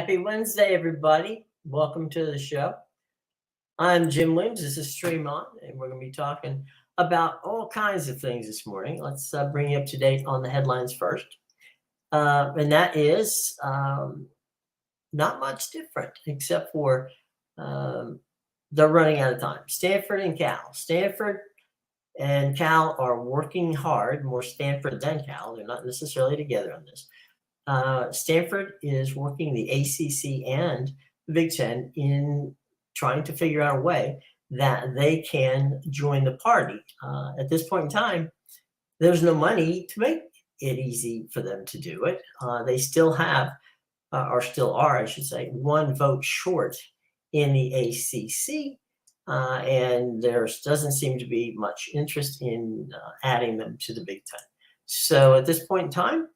Happy Wednesday, everybody. Welcome to the show. I'm Jim Williams. This is Stream On, and we're going to be talking about all kinds of things this morning. Let's bring you up to date on the headlines first. And that is not much different, except for they're running out of time. Stanford and Cal. Stanford and Cal are working hard, more Stanford than Cal. They're not necessarily together on this. Stanford is working the ACC and the Big Ten in trying to figure out a way that they can join the party. At this point in time, there's no money to make it easy for them to do it. They still have, or still are, I should say, one vote short in the ACC, and there doesn't seem to be much interest in adding them to the Big Ten. So at this point in time,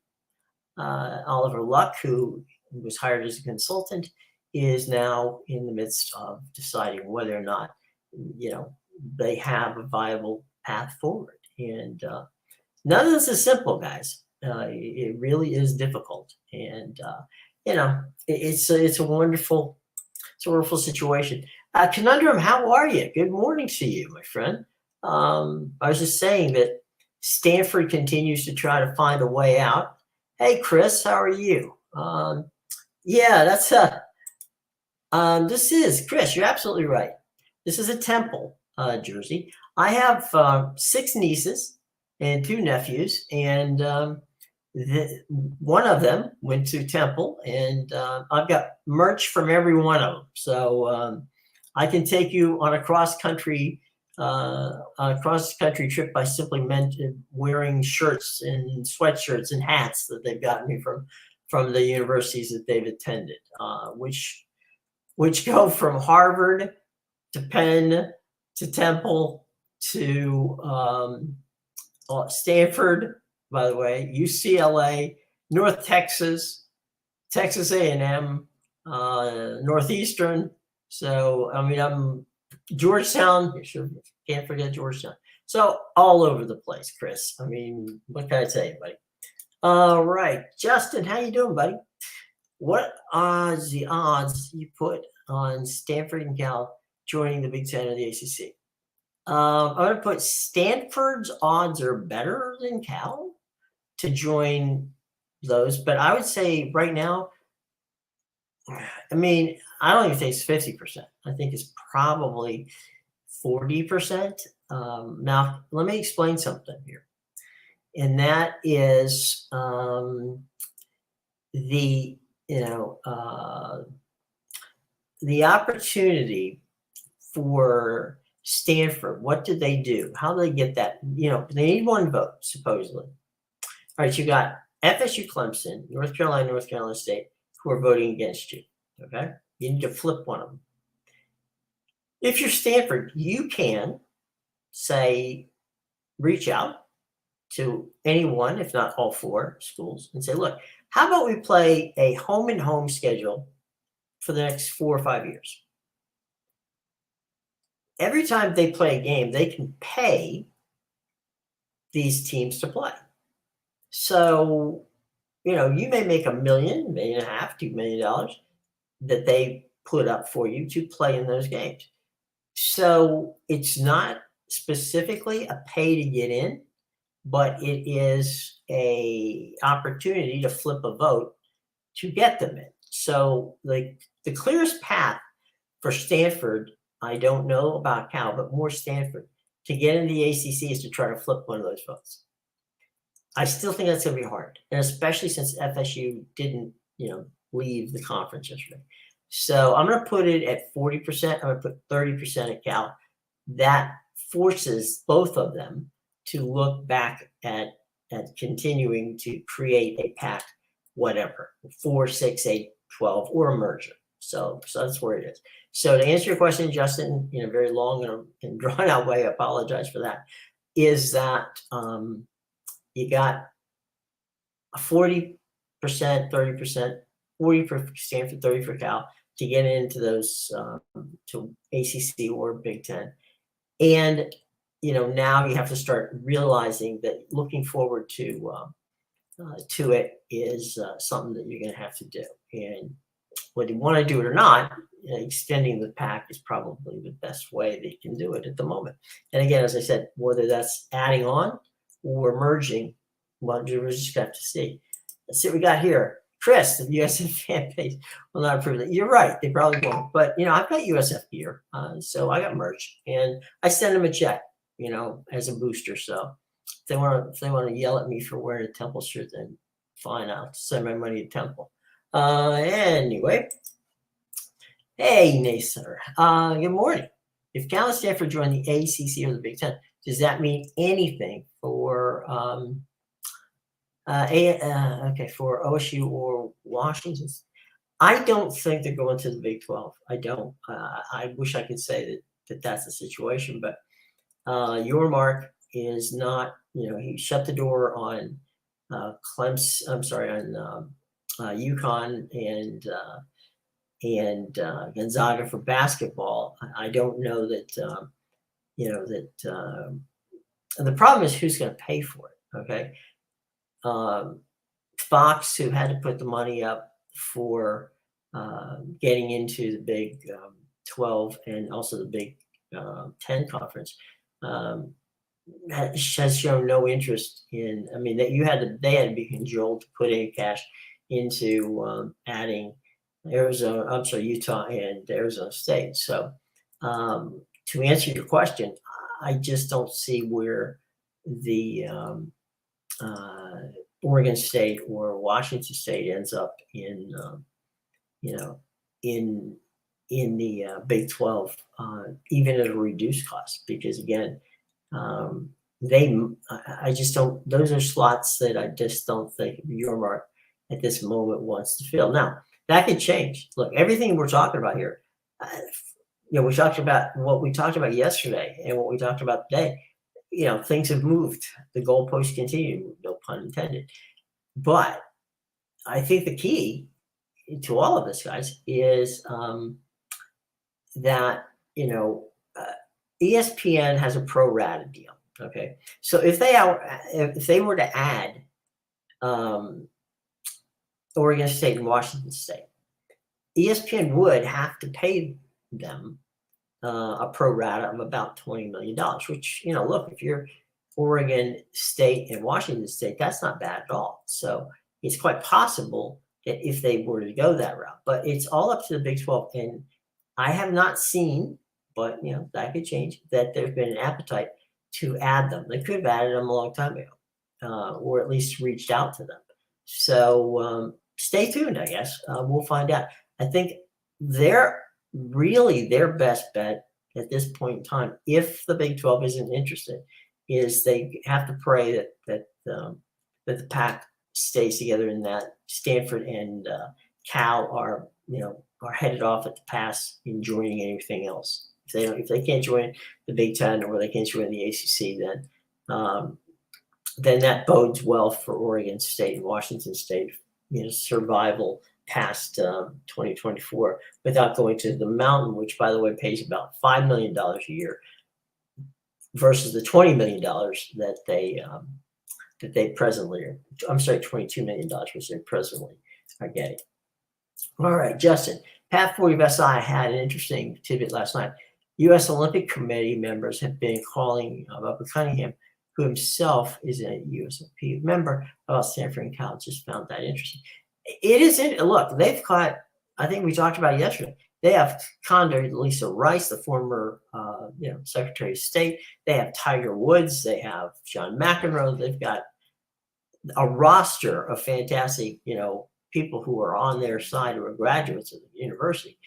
Oliver Luck, who was hired as a consultant, is now in the midst of deciding whether or not, they have a viable path forward. And none of this is simple, guys. It really is difficult. And, it's a wonderful situation. Conundrum, how are you? Good morning to you, my friend. I was just saying that Stanford continues to try to find a way out. Hey, Chris, how are you? This is Chris. You're absolutely right. This is a Temple jersey. I have 6 nieces and 2 nephews, and one of them went to Temple, and I've got merch from every one of them. So I can take you on a cross-country trip by simply wearing shirts and sweatshirts and hats that they've gotten me from the universities that they've attended, which go from Harvard to Penn to Temple to Stanford, by the way, UCLA, North Texas, Texas A&M, Northeastern. So, I'm Georgetown, sure, can't forget Georgetown. So all over the place, Chris. What can I tell you, buddy? All right, Justin, how you doing, buddy? What are the odds you put on Stanford and Cal joining the Big Ten or the ACC? I'm going to put Stanford's odds are better than Cal to join those, but I would say right now, I don't even think it's 50%. I think it's probably 40%. Now, let me explain something here. And that is the opportunity for Stanford. What did they do? How do they get that? They need 1 vote, supposedly. All right, you got FSU, Clemson, North Carolina State, who are voting against you. Okay, you need to flip one of them. If you're Stanford, you can reach out to anyone, if not all 4 schools, and say, look, how about we play a home and home schedule for the next 4 or 5 years? Every time they play a game, they can pay these teams to play. So, you may make $1 million, $1.5 million, $2 million that they put up for you to play in those games. So it's not specifically a pay to get in, but it is a opportunity to flip a vote to get them in. So the clearest path for Stanford, I don't know about Cal, but more Stanford, to get in the ACC is to try to flip one of those votes. I still think that's going to be hard, and especially since FSU didn't, leave the conference yesterday. So I'm going to put it at 40%. I'm going to put 30% at Cal. That forces both of them to look back at continuing to create a pack, whatever, 4, 6, 8, 12, or a merger. So that's where it is. So to answer your question, Justin, in a very long and drawn out way, I apologize for that, is that you got a 40%, 30%, 40 for Stanford, 30 for Cal to get into those to ACC or Big Ten. And, now you have to start realizing that looking forward to it is something that you're going to have to do. And whether you want to do it or not, extending the pack is probably the best way they can do it at the moment. And again, as I said, whether that's adding on or merging, well, we're just going to have to see. Let's see what we got here. Chris, the USF fan page will not approve it. You're right. They probably won't. But, I've got USF gear. So I got merch. And I send them a check, as a booster. So if they want to yell at me for wearing a Temple shirt, then fine. I'll send my money to Temple. Anyway. Hey, Nacer. Good morning. If Cal and Stanford join the ACC or the Big Ten, does that mean anything for for OSU or Washington? I don't think they're going to the Big 12. I don't. I wish I could say that that's the situation, but Yormark is not. He shut the door on Clemson. I'm sorry, on UConn and Gonzaga for basketball. I don't know that. And the problem is who's going to pay for it. Okay. Fox, who had to put the money up for getting into the Big 12 and also the Big 10 conference, has shown no interest in. I mean, they had to be cajoled to put any cash into adding Utah and Arizona State. So, to answer your question, I just don't see where the Oregon State or Washington State ends up in the Big 12, even at a reduced cost, because again, I just don't. Those are slots that I just don't think Yormark at this moment wants to fill. Now that could change. Look, everything we're talking about here, we talked about what we talked about yesterday and what we talked about today. Things have moved. The goalposts continue to move, no pun intended. But I think the key to all of this, guys, is that, ESPN has a pro rata deal. Okay. So if they were to add Oregon State and Washington State, ESPN would have to pay them a pro rata of about $20 million, which, look, if you're Oregon State and Washington State, that's not bad at all. So it's quite possible that if they were to go that route, but it's all up to the Big 12. And I have not seen, but, that could change, that there's been an appetite to add them. They could have added them a long time ago, or at least reached out to them. So stay tuned, I guess. We'll find out. I think they're really their best bet at this point in time, if the Big 12 isn't interested, is they have to pray that the pack stays together, and that Stanford and Cal are headed off at the pass in joining anything else. If they can't join the Big 10 or they can't join the ACC, then that bodes well for Oregon State and Washington State, survival past 2024 without going to the Mountain, which, by the way, pays about $5 million a year versus the $20 million that they presently are. I'm sorry, $22 million, which they presently are getting. All right, Justin. Pat Forty of SI had an interesting tidbit last night. U.S. Olympic Committee members have been calling Bubba Cunningham, who himself is a USOP member, about Stanford and Cal. Just found that interesting. It is. Look, they've caught. I think we talked about it yesterday. They have Condoleezza Rice, the former, Secretary of State. They have Tiger Woods. They have John McEnroe. They've got a roster of fantastic, people who are on their side, who are graduates of the university,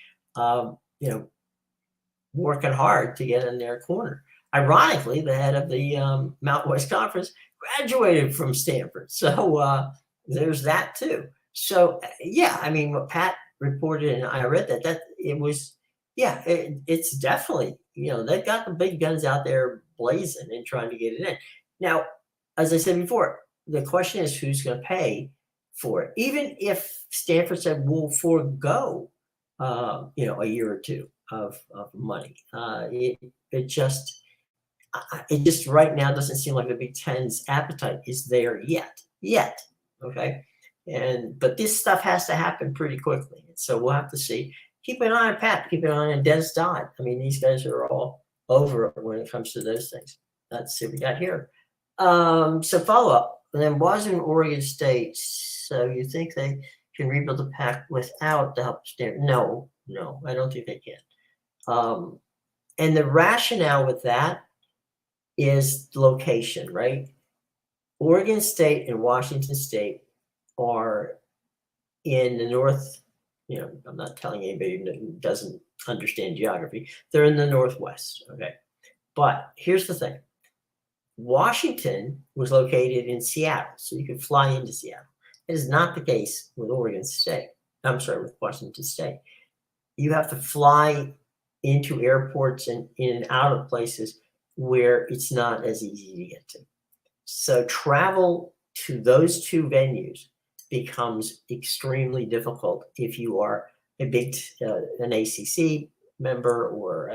working hard to get in their corner. Ironically, the head of the Mountain West Conference graduated from Stanford. So there's that too. So, what Pat reported, and I read that it was, it's definitely, they've got the big guns out there blazing and trying to get it in. Now, as I said before, the question is who's going to pay for it. Even if Stanford said we'll forego, a year or two of money, it just right now doesn't seem like the Big Ten's appetite is there yet. Okay. But this stuff has to happen pretty quickly. So we'll have to see. Keep an eye on Pat. Keep an eye on Des Dodd. I mean, these guys are all over it when it comes to those things. Let's see what we got here. So follow up. And then Washington, Oregon State. So you think they can rebuild the pack without the help of Stanford? No, I don't think they can. And the rationale with that is location, right? Oregon State and Washington State are in the north. I'm not telling anybody who doesn't understand geography. They're in the Northwest, okay? But here's the thing. Washington was located in Seattle, so you could fly into Seattle. It is not the case with Oregon State. I'm sorry, with Washington State. You have to fly into airports and in and out of places where it's not as easy to get to. So travel to those two venues becomes extremely difficult if you are a big an ACC member or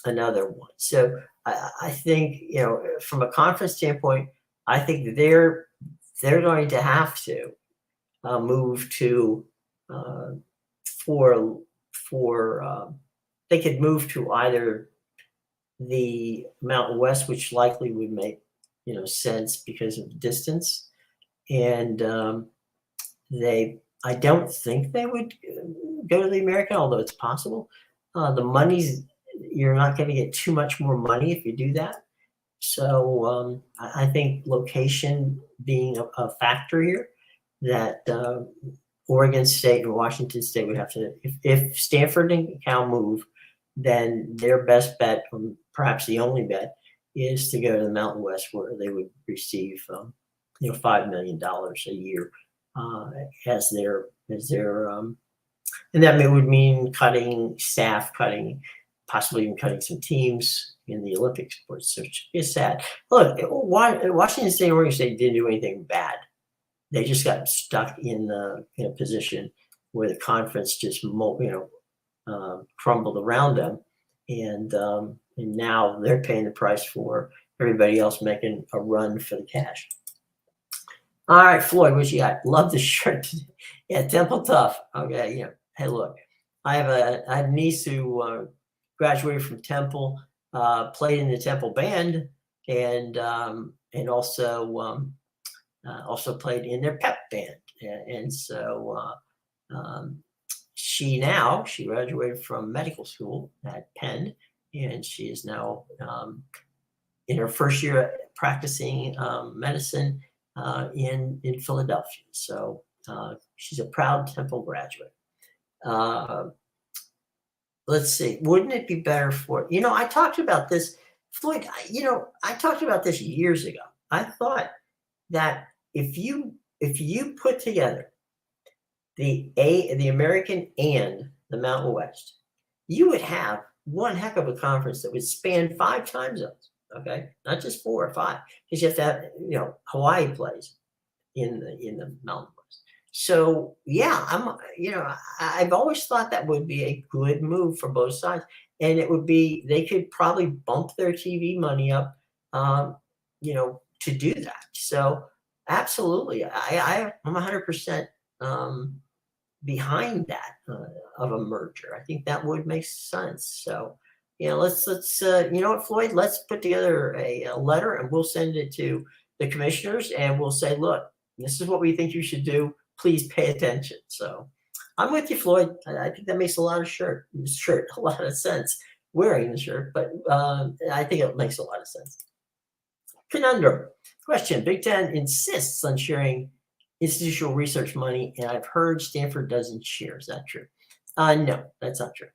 another one. So I think from a conference standpoint, I think they're going to have to move to they could move to either the Mountain West, which likely would make sense because of distance, and I don't think they would go to the American, although it's possible. The money's, you're not going to get too much more money if you do that. So I think location being a factor here, that Oregon State and Washington State would have to, if Stanford and Cal move, then their best bet, perhaps the only bet, is to go to the Mountain West, where they would receive $5 million a year as their and that would mean cutting staff, possibly even cutting some teams in the Olympic sports. So it's sad. Look, Washington State and Oregon State didn't do anything bad. They just got stuck in a position where the conference just crumbled around them, and now they're paying the price for everybody else making a run for the cash. All right, Floyd, what you got? Love the shirt. Yeah, Temple Tough. Okay, Hey, look, I had a niece who graduated from Temple, played in the Temple band, and also played in their pep band, and so she graduated from medical school at Penn, and she is now in her first year practicing medicine in Philadelphia. So she's a proud Temple graduate. Let's see. Wouldn't it be better for, I talked about this, Floyd, I talked about this years ago. I thought that if you put together the American and the Mountain West, you would have one heck of a conference that would span 5 time zones. Okay, not just 4 or 5, because you have to have, Hawaii plays in the Mountain West. So yeah, I've always thought that would be a good move for both sides, and they could probably bump their TV money up, to do that. So absolutely, I'm 100% behind that of a merger. I think that would make sense. So let's what, Floyd, let's put together a letter, and we'll send it to the commissioners, and we'll say, look, this is what we think you should do. Please pay attention. So I'm with you, Floyd. I think that makes a lot of a lot of sense, wearing the shirt, but I think it makes a lot of sense. Conundrum question: Big Ten insists on sharing institutional research money, and I've heard Stanford doesn't share. Is that true? No, that's not true.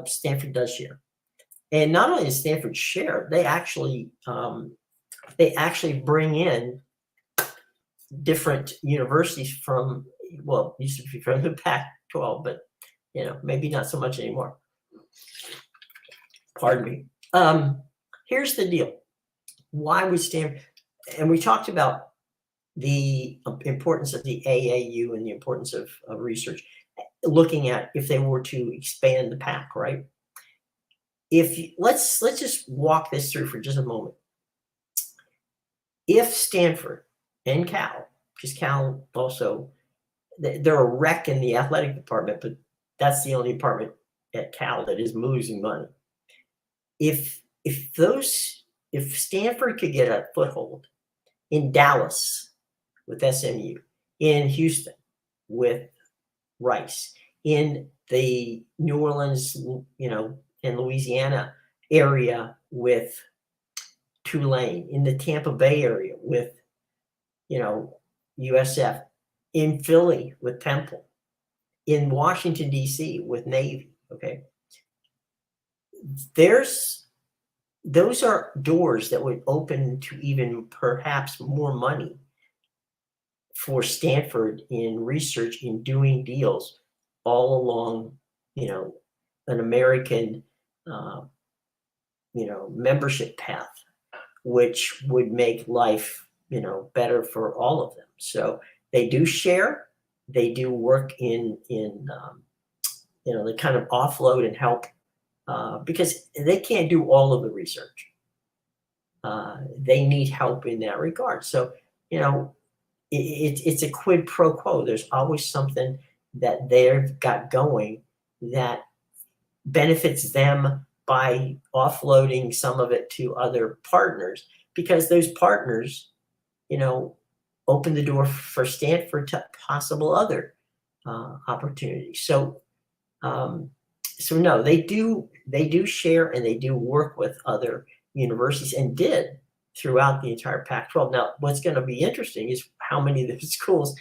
Stanford does share, and not only does Stanford share, they actually bring in different universities from, used to be from the Pac-12, but maybe not so much anymore. Pardon me. Here's the deal. Why would Stanford, and we talked about the importance of the AAU and the importance of research, looking at if they were to expand the PAC, right? Let's just walk this through for just a moment. If Stanford and Cal because Cal also, they're a wreck in the athletic department, but that's the only department at Cal that is losing money. If Stanford could get a foothold in Dallas with SMU, in Houston with Rice, in the New Orleans, and Louisiana area with Tulane, in the Tampa Bay area with, USF, in Philly with Temple, in Washington, D.C. with Navy, okay? Those are doors that would open to even perhaps more money for Stanford in research, in doing deals all along, an American, membership path, which would make life, better for all of them. So they do share, they do work in they kind of offload and help because they can't do all of the research. They need help in that regard. So, it's a quid pro quo. There's always something that they've got going that benefits them by offloading some of it to other partners, because those partners, open the door for Stanford to possible other opportunities. So, no, they do share, and they do work with other universities, and did throughout the entire Pac-12. Now, what's going to be interesting is how many of those schools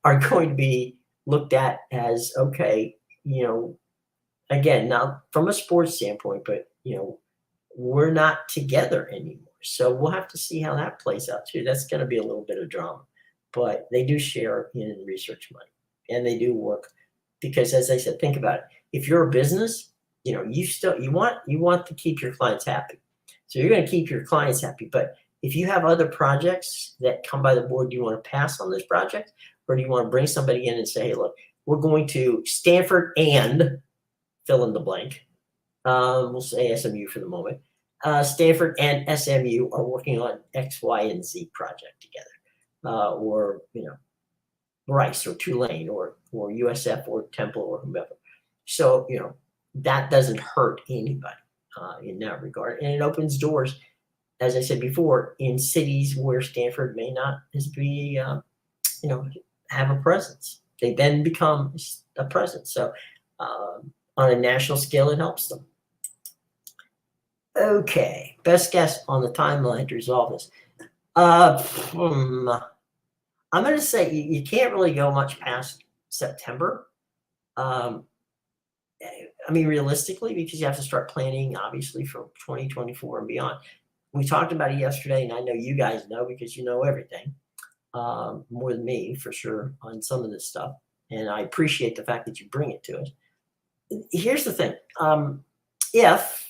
are going to be looked at as, okay, again, not from a sports standpoint, but we're not together anymore. So we'll have to see how that plays out too. That's going to be a little bit of drama, but they do share in research money, and they do work because, as I said, think about it. If you're a business, you want to keep your clients happy. So you're going to keep your clients happy. But if you have other projects that come by the board, do you want to pass on this project, or do you want to bring somebody in and say, hey, look, we're going to Stanford and fill in the blank. We'll say SMU for the moment. Stanford and SMU are working on X, Y, and Z project together, or Rice or Tulane or USF or Temple or whomever. So that doesn't hurt anybody in that regard, and it opens doors, as I said before, in cities where Stanford may not be, have a presence. They then become a presence. So on a national scale, it helps them. Okay, best guess on the timeline to resolve this. I'm going to say you can't really go much past September. Realistically, because you have to start planning, obviously, for 2024 and beyond. We talked about it yesterday, and I know you guys know because you know everything, more than me, for sure, on some of this stuff. And I appreciate the fact that you bring it to us. Here's the thing. If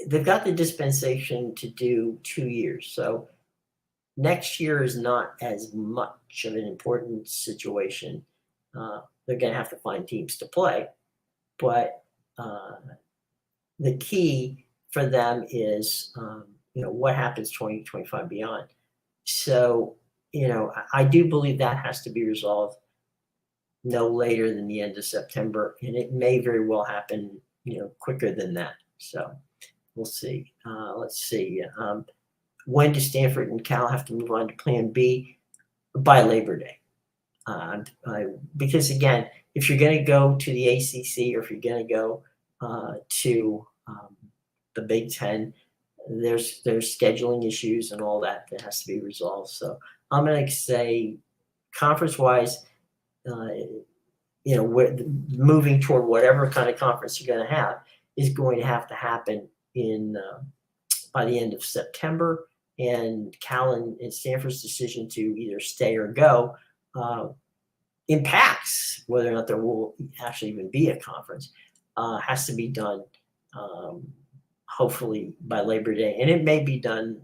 they've got the dispensation to do 2 years, so next year is not as much of an important situation. They're going to have to find teams to play, but the key for them is, what happens 2025 beyond. So, I do believe that has to be resolved no later than the end of September, and it may very well happen, quicker than that. So we'll see. Let's see. When do Stanford and Cal have to move on to Plan B? By Labor Day. Because again, if you're going to go to the ACC, or if you're going to go to the Big Ten, there's scheduling issues and all that has to be resolved. So I'm going to say, conference-wise, moving toward whatever kind of conference you're going to have is going to have to happen by the end of September. And Cal and Stanford's decision to either stay or go impacts whether or not there will actually even be a conference. Has to be done hopefully by Labor Day, and it may be done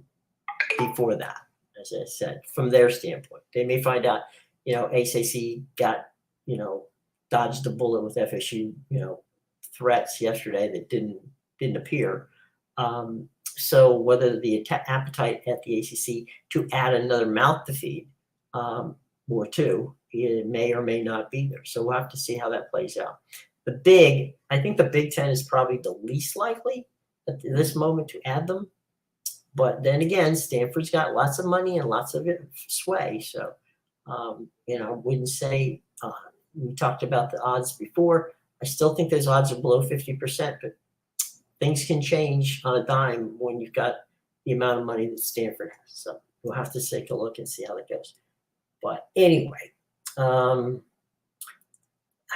before that. As I said, from their standpoint, they may find out, ACC got, dodged a bullet with FSU, threats yesterday that didn't appear. So whether the appetite at the ACC to add another mouth to feed, or two, it may or may not be there. So we'll have to see how that plays out. I think the Big Ten is probably the least likely at this moment to add them. But then again, Stanford's got lots of money and lots of sway. So, I wouldn't say, we talked about the odds before. I still think those odds are below 50%, but things can change on a dime when you've got the amount of money that Stanford has. So we'll have to take a look and see how that goes. But anyway, how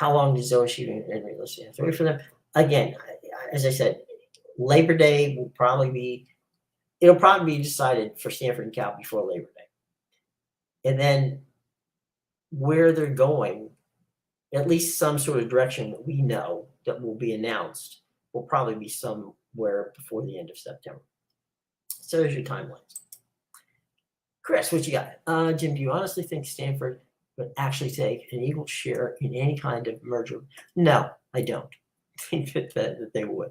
long does OSU and let's have to wait for them? Again, as I said, Labor Day will probably be, it'll probably be decided for Stanford and Cal before Labor Day. And then where they're going, at least some sort of direction that we know that will be announced, will probably be somewhere before the end of September. So there's your timelines. Chris, what you got? Jim, do you honestly think Stanford would actually take an equal share in any kind of merger? No, I don't think that they would.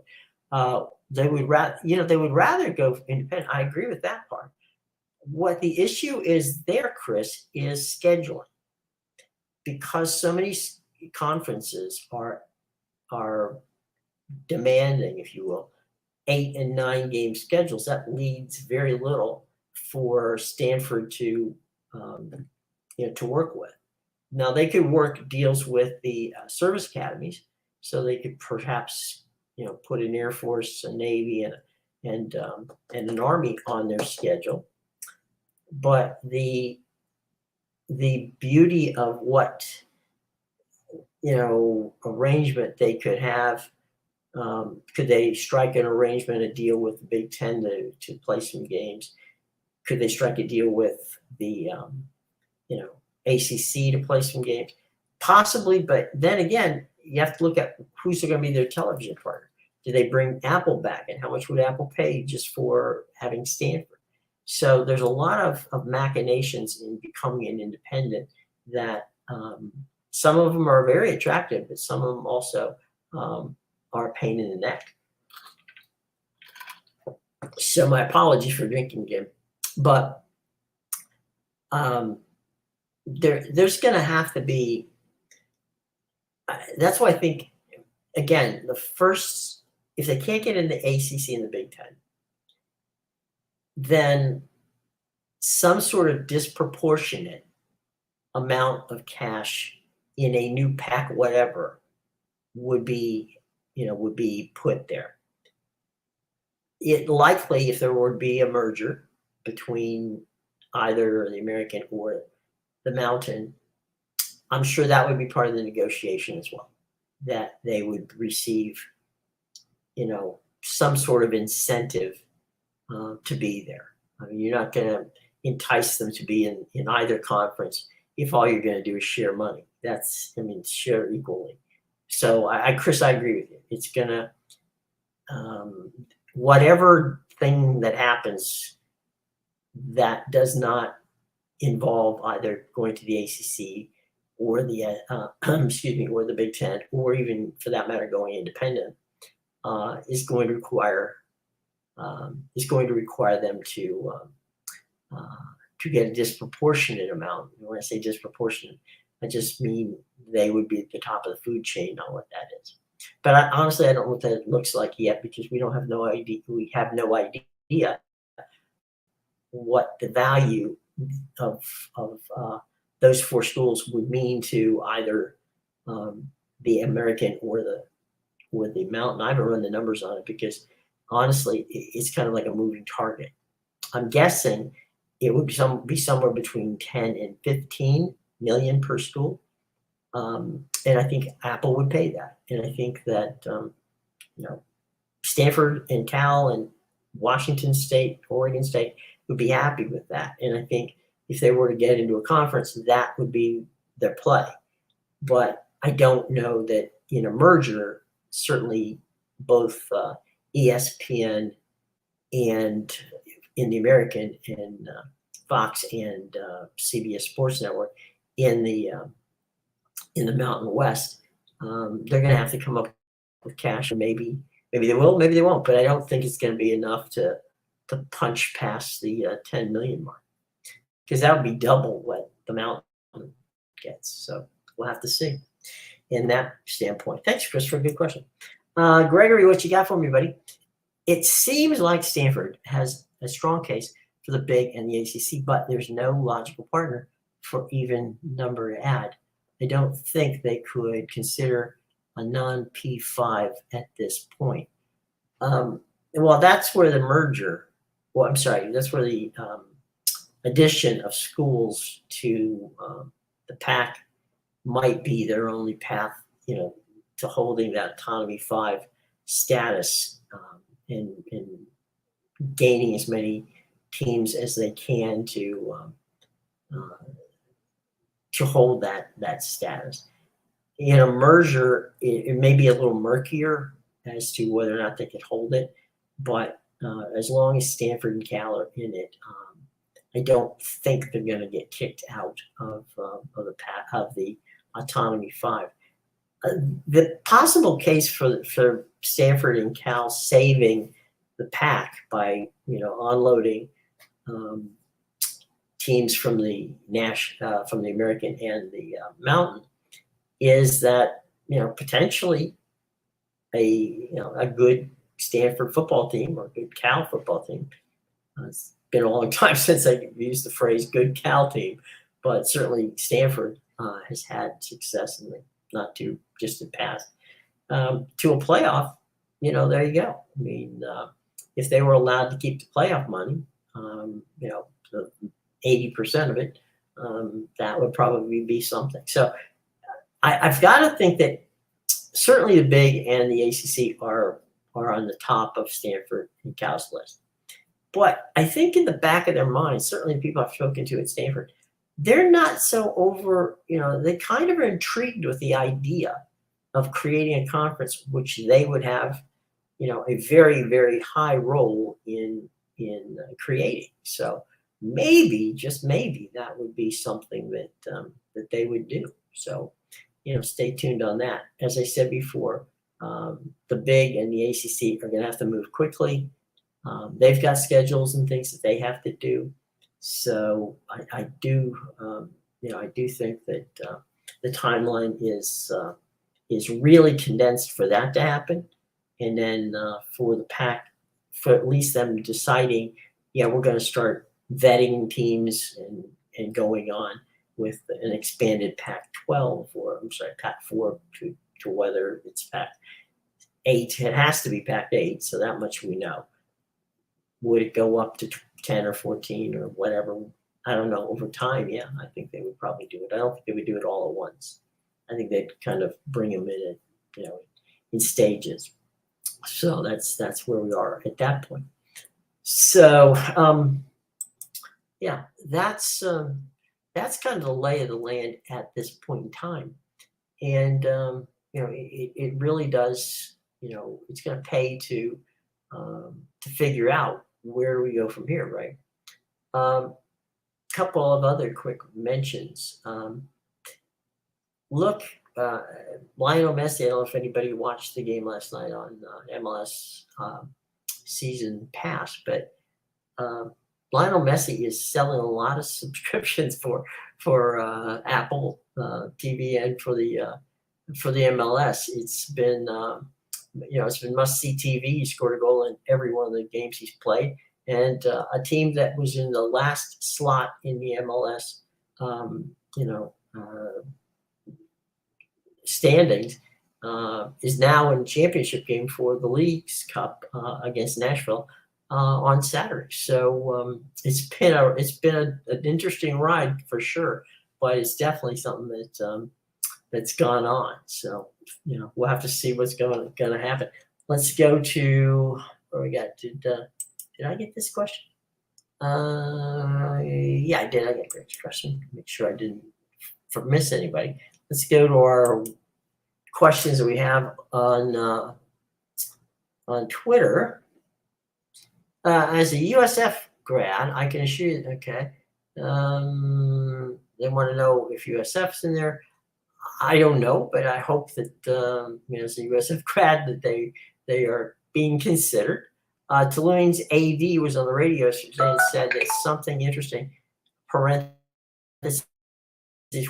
They would rather go independent. I agree with that part. What the issue is there, Chris, is scheduling. Because so many conferences are demanding, if you will, 8 and 9 game schedules, that leaves very little for Stanford to work with. Now they could work deals with the service academies, so they could perhaps put an Air Force, a Navy, and an Army on their schedule. But the beauty of what arrangement they could have, could they strike an arrangement, a deal with the Big Ten to play some games? Could they strike a deal with the ACC to play some games? Possibly, but then again, you have to look at who's going to be their television partner. Do they bring Apple back, and how much would Apple pay just for having Stanford? So there's a lot of machinations in becoming an independent that some of them are very attractive, but some of them also are a pain in the neck. So my apologies for drinking, Jim. But there's going to have to be, that's why I think, again, if they can't get in the ACC and the Big Ten, then some sort of disproportionate amount of cash in a new pack, whatever, would be put there. It likely, if there were to be a merger between either the American or the Mountain, I'm sure that would be part of the negotiation as well, that they would receive, some sort of incentive to be there. I mean, you're not going to entice them to be in either conference if all you're going to do is share money. Share equally. So Chris, I agree with you. It's going to, whatever thing that happens that does not involve either going to the ACC or the or the Big Ten, or even for that matter going independent, is going to require them to get a disproportionate amount. When I say disproportionate, I just mean they would be at the top of the food chain on what that is. But honestly, I don't know what that looks like yet, because we have no idea what the value of those 4 schools would mean to either the American or the Mountain. I haven't run the numbers on it because honestly, it's kind of like a moving target. I'm guessing it would be somewhere between 10 and 15 million per school. And I think Apple would pay that. And I think that, Stanford and Cal and Washington State, Oregon State would be happy with that. And I think if they were to get into a conference, that would be their play. But I don't know that in a merger, certainly both ESPN and in the American and Fox and CBS Sports Network in the Mountain West, they're going to have to come up with cash, and maybe they will, maybe they won't. But I don't think it's going to be enough to to punch past the 10 million mark, because that would be double what the Mountain gets. So we'll have to see in that standpoint. Thanks, Christopher. Good question. Gregory, what you got for me, buddy? It seems like Stanford has a strong case for the Big and the ACC, but there's no logical partner for even number to add. I don't think they could consider a non-P5 at this point. Well, that's where the merger, well, I'm sorry, that's where the addition of schools to the PAC might be their only path, to holding that Autonomy 5 status and gaining as many teams as they can to hold that status. In a merger, it may be a little murkier as to whether or not they could hold it, but as long as Stanford and Cal are in it, I don't think they're going to get kicked out of the Autonomy 5. The possible case for Stanford and Cal saving the PAC by unloading teams from the American and the Mountain is that potentially a good Stanford football team or a good Cal football team. It's been a long time since I used the phrase "good Cal team," but certainly Stanford has had success in the not too distant past to a playoff. There you go. I mean, if they were allowed to keep the playoff money, 80% of it, that would probably be something. So I've got to think that certainly the Big and the ACC are on the top of Stanford and Cal's list. But I think in the back of their minds, certainly the people I've spoken to at Stanford, they're not so over, they kind of are intrigued with the idea of creating a conference which they would have, a very, very high role in creating. So maybe, just maybe, that would be something that they would do. So, stay tuned on that. As I said before, the Big and the ACC are going to have to move quickly. They've got schedules and things that they have to do. So I do think that the timeline is really condensed for that to happen, and then for the PAC, for at least them deciding, we're going to start vetting teams and going on with an expanded Pac-12, or I'm sorry, Pac-4 to whether it's Pac-8. It has to be Pac-8, so that much we know. Would it go up to 10 or 14 or whatever? I don't know. Over time, yeah, I think they would probably do it. I don't think they would do it all at once. I think they'd kind of bring them in, in stages. So that's where we are at that point. So yeah, that's kind of the lay of the land at this point in time, and it really does. It's going to pay to figure out where do we go from here, right? Couple of other quick mentions. Lionel Messi, I don't know if anybody watched the game last night on MLS Season Pass, but Lionel Messi is selling a lot of subscriptions for Apple TV and for the MLS. It's been it's been must-see TV. He scored a goal in every one of the games he's played. And a team that was in the last slot in the MLS, standings, is now in championship game for the Leagues Cup against Nashville on Saturday. So it's been an interesting ride for sure, but it's definitely something that's gone on. So we'll have to see what's going to happen. Let's go to where we got. Did I get this question? Yeah, I did. I got this question. Make sure I didn't miss anybody. Let's go to our questions that we have on Twitter. As a USF grad, I can assure you. Okay, they want to know if USF's in there. I don't know, but I hope that as a USF grad that they are being considered. Tulune's AD was on the radio yesterday and said that something interesting, parenthesis,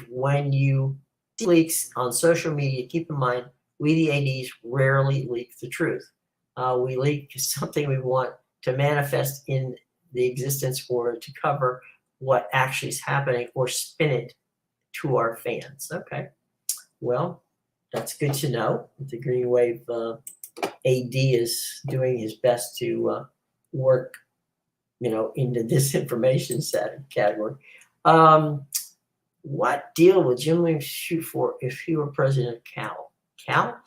when you see leaks on social media, keep in mind, we the ADs rarely leak the truth. We leak something we want to manifest in the existence or to cover what actually is happening or spin it to our fans. Okay, well, that's good to know. The Green Wave AD is doing his best to work, into this information set category. What deal would Jim Williams shoot for if he were president of Cal? Cal?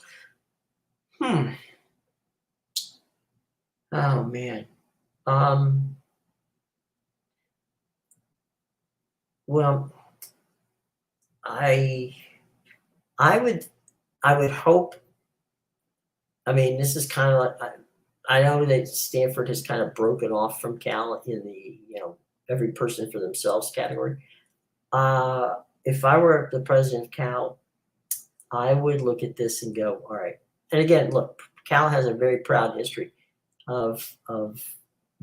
Oh man. Well, I would hope. I mean, this is kind of like I know that Stanford has kind of broken off from Cal in the every person for themselves category. If I were the president of Cal, I would look at this and go, all right. And again, look, Cal has a very proud history of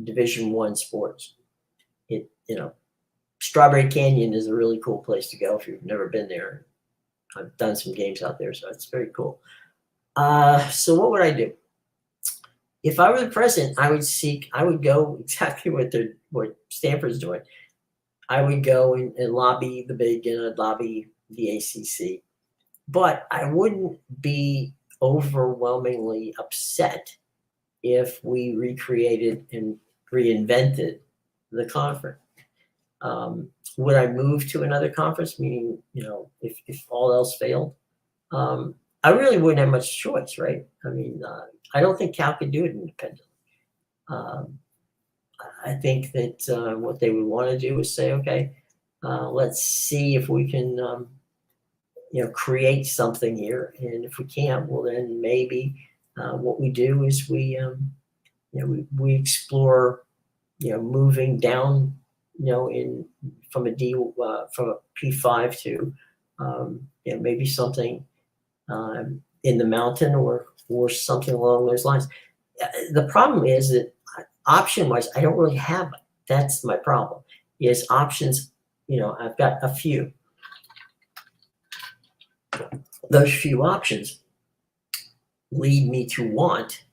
Division I sports. Strawberry Canyon is a really cool place to go if you've never been there. I've done some games out there, so it's very cool. So what would I do? If I were the president, I would go exactly what Stanford's doing. I would go and lobby the big, and I'd lobby the ACC. But I wouldn't be overwhelmingly upset if we recreated and reinvented the conference. Would I move to another conference? Meaning, if all else failed, I really wouldn't have much choice, right? I mean, I don't think Cal could do it independently. I think that what they would want to do is say, okay, let's see if we can, create something here, and if we can't, well, then maybe what we do is we explore, moving down, from a P5 to, maybe something in the mountain or something along those lines. The problem is that option-wise, I don't really have it. That's my problem. Is options, I've got a few. Those few options lead me to want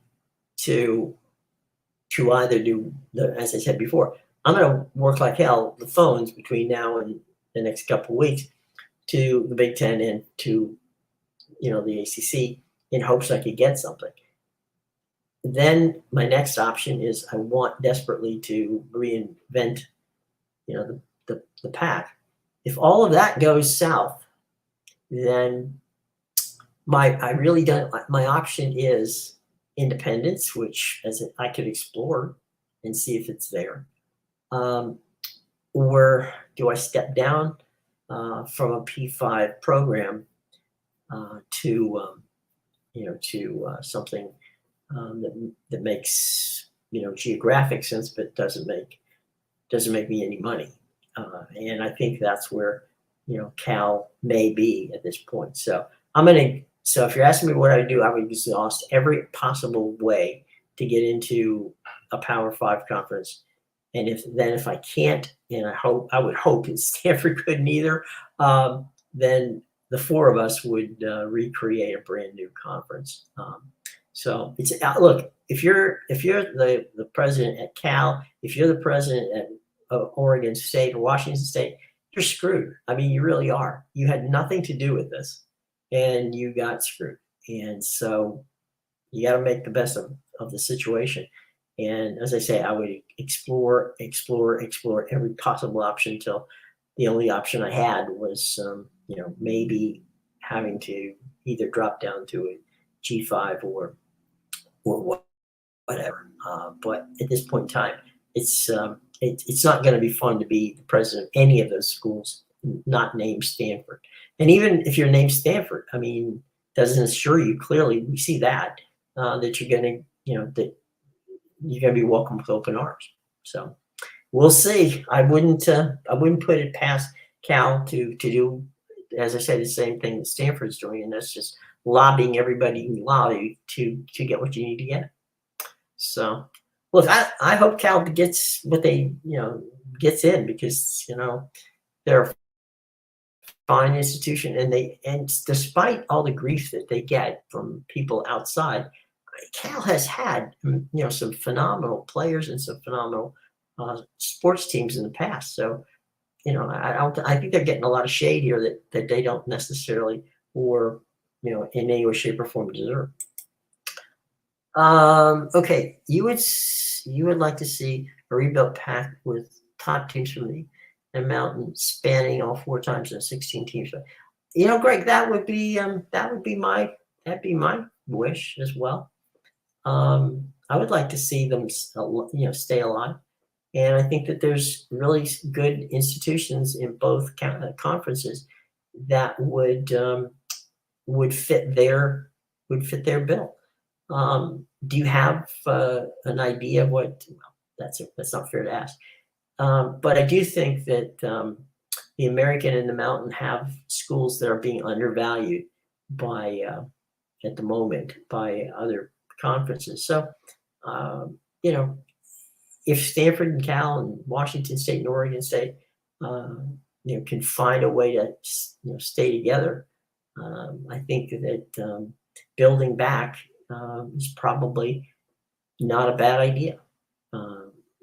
to either do as I said before, I'm going to work like hell the phones between now and the next couple of weeks to the Big Ten and to the ACC in hopes I could get something. Then my next option is I want desperately to reinvent, the pack. If all of that goes south, then my option is independence, which I could explore and see if it's there. Or do I step down from a P5 program to something that makes geographic sense, but doesn't make me any money, and I think that's where Cal may be at this point. So if you're asking me what I would do, I would exhaust every possible way to get into a Power 5 conference. And if I can't, and I would hope that Stanford couldn't either, then the four of us would recreate a brand new conference. So it's look, if you're the president at Cal, if you're the president at Oregon State or Washington State, you're screwed. I mean, you really are. You had nothing to do with this, and you got screwed. And so you got to make the best of the situation. And as I say, I would explore every possible option until the only option I had was, maybe having to either drop down to a G5 or whatever. But at this point in time, it's not going to be fun to be the president of any of those schools not named Stanford. And even if you're named Stanford, I mean, doesn't assure you clearly. We see that you're going to, that you're going to be welcomed with open arms. So we'll see. I wouldn't put it past Cal to do, as I said, the same thing that Stanford's doing, and that's just lobbying everybody you can lobby to get what you need to get. So, Well, I hope Cal gets what they, gets in because, they're a fine institution and despite all the grief that they get from people outside, Cal has had, some phenomenal players and some phenomenal sports teams in the past. So, I think they're getting a lot of shade here that they don't necessarily or, in any way, shape, or form deserve. Okay, you would like to see a rebuilt pack with top teams from the mountain spanning all 4 times in 16 teams. Greg, that'd be my wish as well. I would like to see them, stay alive, and I think that there's really good institutions in both conferences that would fit their bill. Do you have an idea of what? Well, that's not fair to ask. But I do think that the American and the Mountain have schools that are being undervalued by at the moment by other conferences. So, you know, if Stanford and Cal and Washington State and Oregon State, can find a way to stay together, I think that building back is probably not a bad idea.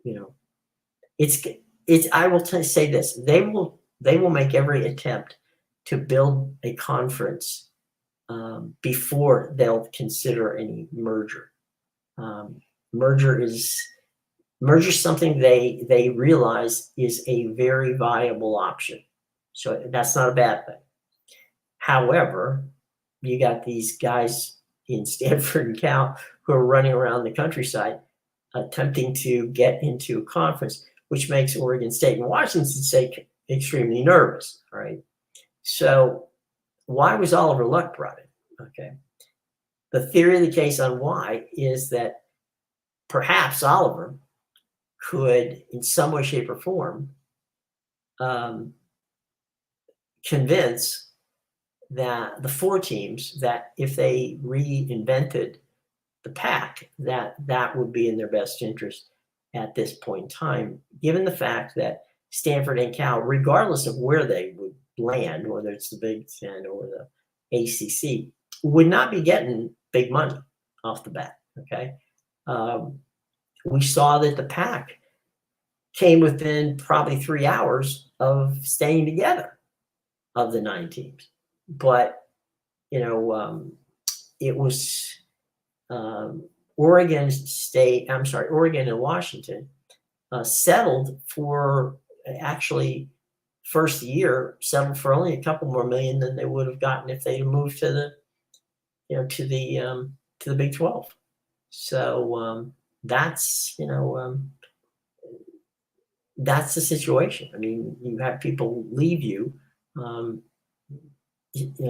You know, it's I will say this: they will make every attempt to build a conference before they'll consider any merger. Merger is something they realize is a very viable option. So that's not a bad thing. However, you got these guys in Stanford and Cal who are running around the countryside attempting to get into a conference, which makes Oregon State and Washington State extremely nervous, right? So why was Oliver Luck brought in? Okay. The theory of the case on why is that perhaps Oliver could, in some way, shape, or form, convince that the 4 teams that if they reinvented the pack, that would be in their best interest at this point in time, given the fact that Stanford and Cal, regardless of where they would land, whether it's the Big Ten or the ACC, would not be getting big money off the bat. Okay. We saw that the pack came within probably 3 hours of staying together of the 9 teams. But, it was Oregon and Washington settled for actually first year, settled for only a couple more million than they would have gotten if they moved to the Big 12. So that's that's the situation. I mean, you have people leave you,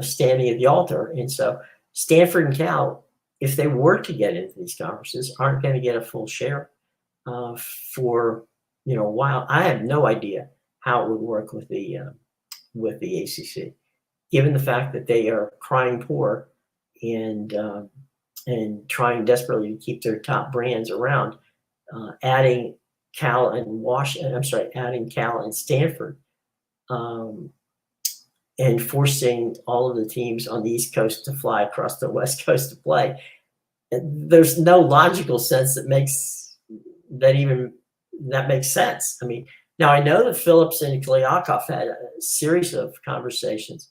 standing at the altar, and so Stanford and Cal, if they were to get into these conferences, aren't going to get a full share for a while. I have no idea how it would work with the ACC, given the fact that they are crying poor and trying desperately to keep their top brands around. Adding Cal and Stanford, and forcing all of the teams on the East Coast to fly across the West Coast to play. There's no logical sense that makes sense. I mean, now I know that Phillips and Kliavkoff had a series of conversations,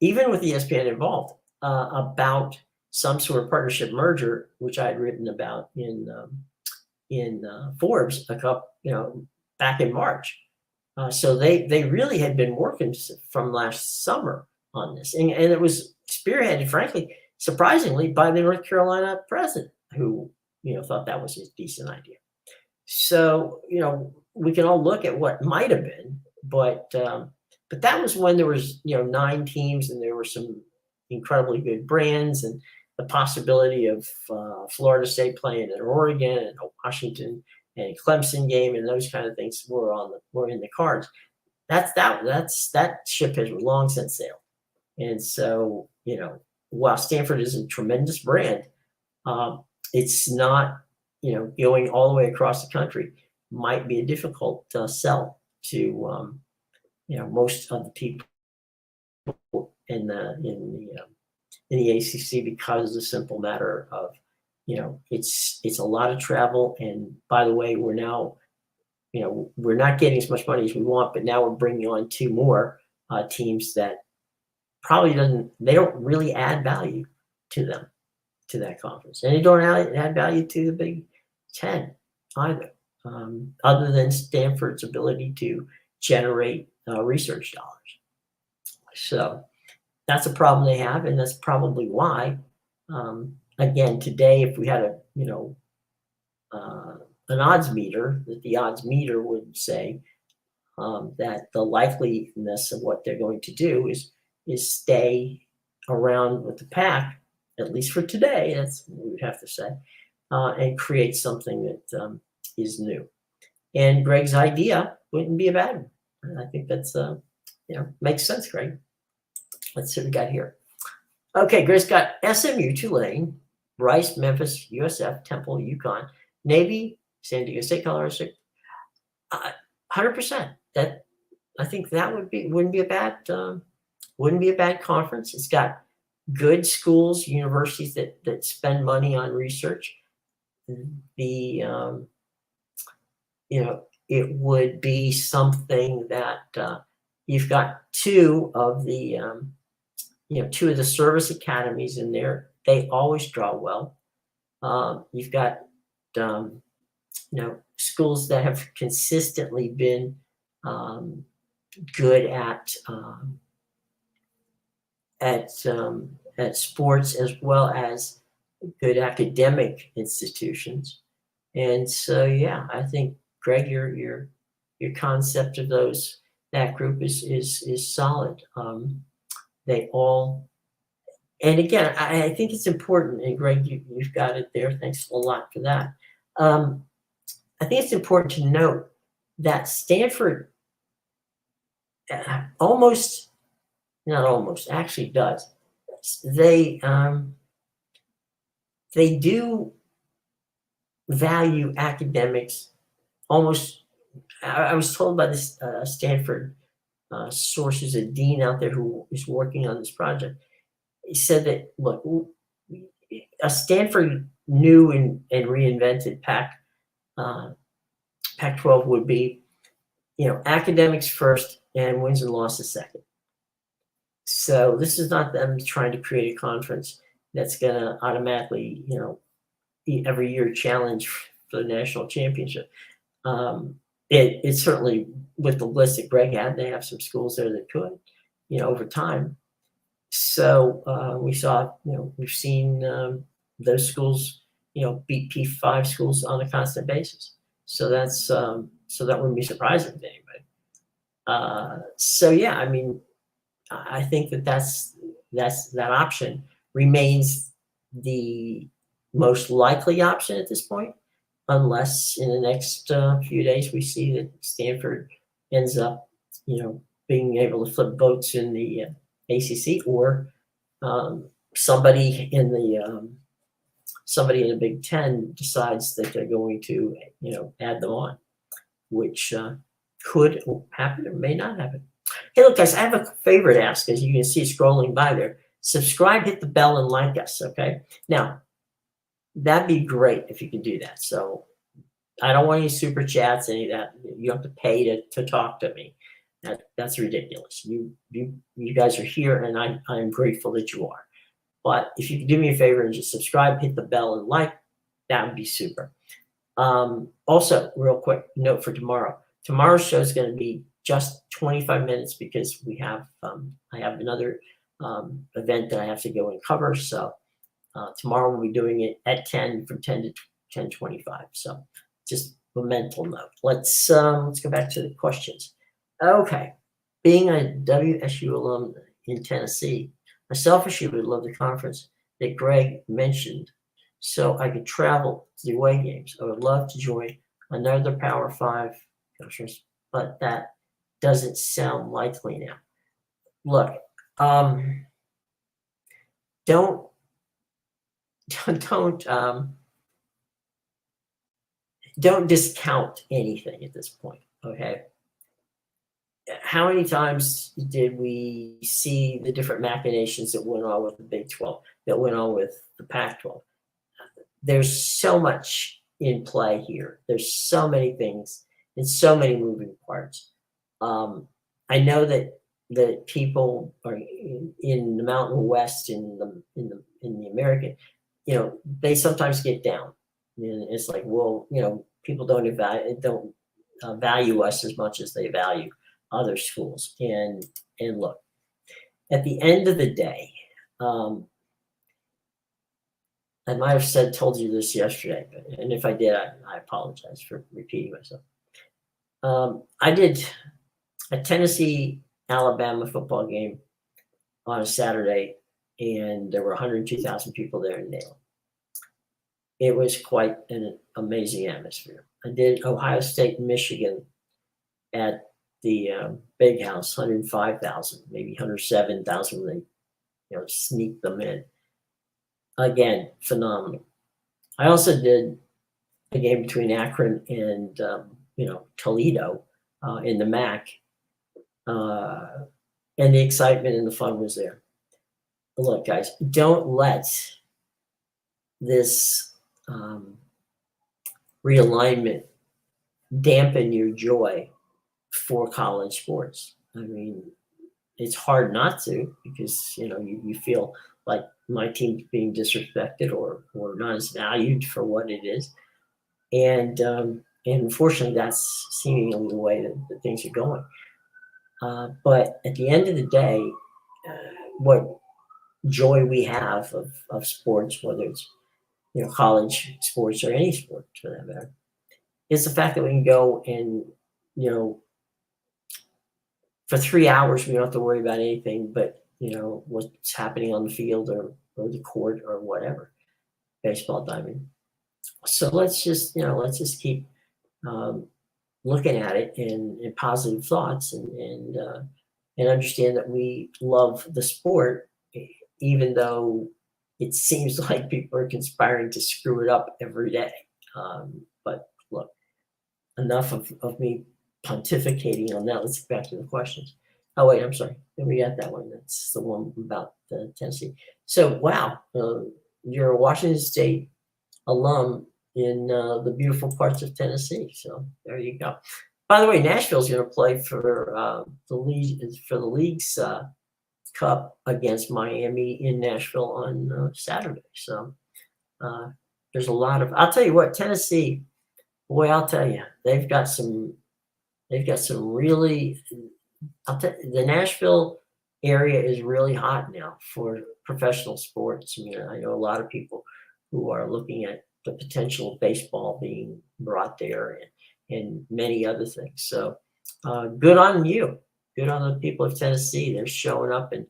even with ESPN involved, about some sort of partnership merger, which I had written about in Forbes back in March. So they really had been working from last summer on this, and it was spearheaded, frankly, surprisingly, by the North Carolina president, who thought that was a decent idea. So we can all look at what might have been, but that was when there was 9 teams, and there were some incredibly good brands, and the possibility of Florida State playing in Oregon and Washington and Clemson game and those kind of things were in the cards. That ship has long since sailed. And so, while Stanford is a tremendous brand, it's not going all the way across the country might be a difficult sell to most of the people in the ACC, because of the simple matter of it's a lot of travel. And by the way, we're now we're not getting as much money as we want, but now we're bringing on two more teams that probably they don't really add value to them, to that conference, and they don't add value to the Big Ten either, other than Stanford's ability to generate research dollars. So that's a problem they have, and that's probably why, again, today, if we had an odds meter, that the odds meter would say that the likeliness of what they're going to do is stay around with the pack, at least for today. That's what we would have to say, and create something that is new. And Greg's idea wouldn't be a bad one. I think that's makes sense, Greg. Let's see what we got here. Okay, Greg's got SMU, Tulane, Rice, Memphis, USF, Temple, UConn, Navy, San Diego State, Colorado State. 100%. That, I think that wouldn't be a bad conference. It's got good schools, universities that spend money on research. It would be something that you've got two of the service academies in there. They always draw well. You've got schools that have consistently been good at sports, as well as good academic institutions. And so, yeah, I think, Greg, your concept of that group is solid. They all, and again, I think it's important, and Greg, you've got it there. Thanks a lot for that. I think it's important to note that Stanford actually does. They do value academics almost. I was told by this Stanford sources, a dean out there who is working on this project. He said that, look, a Stanford new and reinvented Pac-12 would be, academics first and wins and losses second. So this is not them trying to create a conference that's going to automatically, every year challenge for the national championship. It's certainly, with the list that Greg had, they have some schools there that could, over time. So we've seen those schools, beat P5 schools on a constant basis. So that wouldn't be surprising to anybody. So yeah, I mean, I think that option remains the most likely option at this point, unless in the next few days we see that Stanford ends up, being able to flip votes in the ACC, or somebody in the Big Ten decides that they're going to, add them on, which could happen or may not happen. Hey, look, guys, I have a favor to ask, as you can see scrolling by there. Subscribe, hit the bell, and like us, okay? Now, that'd be great if you could do that. So I don't want any super chats, any of that. You have to pay to talk to me. That's ridiculous. You guys are here, and I'm grateful that you are. But if you could do me a favor and just subscribe, hit the bell, and like, that would be super. Also, real quick note for tomorrow. Tomorrow's show is going to be just 25 minutes because I have another event that I have to go and cover. So tomorrow we'll be doing it at 10, from 10 to 10:25. So just a mental note. Let's go back to the questions. Okay, being a WSU alum in Tennessee, I selfishly would love the conference that Greg mentioned, so I could travel to the away games. I would love to join another Power 5 conference, but that doesn't sound likely now. Look, don't don't discount anything at this point. Okay. How many times did we see the different machinations that went on with the Big 12, that went on with the Pac 12? There's so much in play here. There's so many things and so many moving parts. I know that people are in the Mountain West, in the American, they sometimes get down. And it's like, well, people don't value us as much as they value other schools. And look, at the end of the day, I might have told you this yesterday, and if I did, I apologize for repeating myself. I did a Tennessee-Alabama football game on a Saturday, and there were 102,000 people there in Neyland. It was quite an amazing atmosphere. I did Ohio State, Michigan at the Big House, 105,000, maybe 107,000 when they sneaked them in. Again, phenomenal. I also did a game between Akron and Toledo in the MAC, and the excitement and the fun was there. But look, guys, don't let this realignment dampen your joy for college sports. I mean, it's hard not to, because you feel like my team's being disrespected or not as valued for what it is, and unfortunately, that's seemingly the way that things are going. But at the end of the day, what joy we have of sports, whether it's college sports or any sport for that matter, is the fact that we can go and for 3 hours we don't have to worry about anything but what's happening on the field or the court or whatever, baseball diamond. So let's just keep looking at it in positive thoughts and understand that we love the sport, even though it seems like people are conspiring to screw it up every day. But look, enough of me pontificating on that. Let's get back to the questions. Oh, wait, I'm sorry. We got that one. That's the one about Tennessee. So, wow, you're a Washington State alum in the beautiful parts of Tennessee. So there you go. By the way, Nashville's going to play for the league's Cup against Miami in Nashville on Saturday. So there's a lot of. I'll tell you what, Tennessee. Boy, I'll tell you, they've got some really. The Nashville area is really hot now for professional sports. I mean, I know a lot of people who are looking at the potential of baseball being brought there and many other things. So good on you. Good on the people of Tennessee. They're showing up and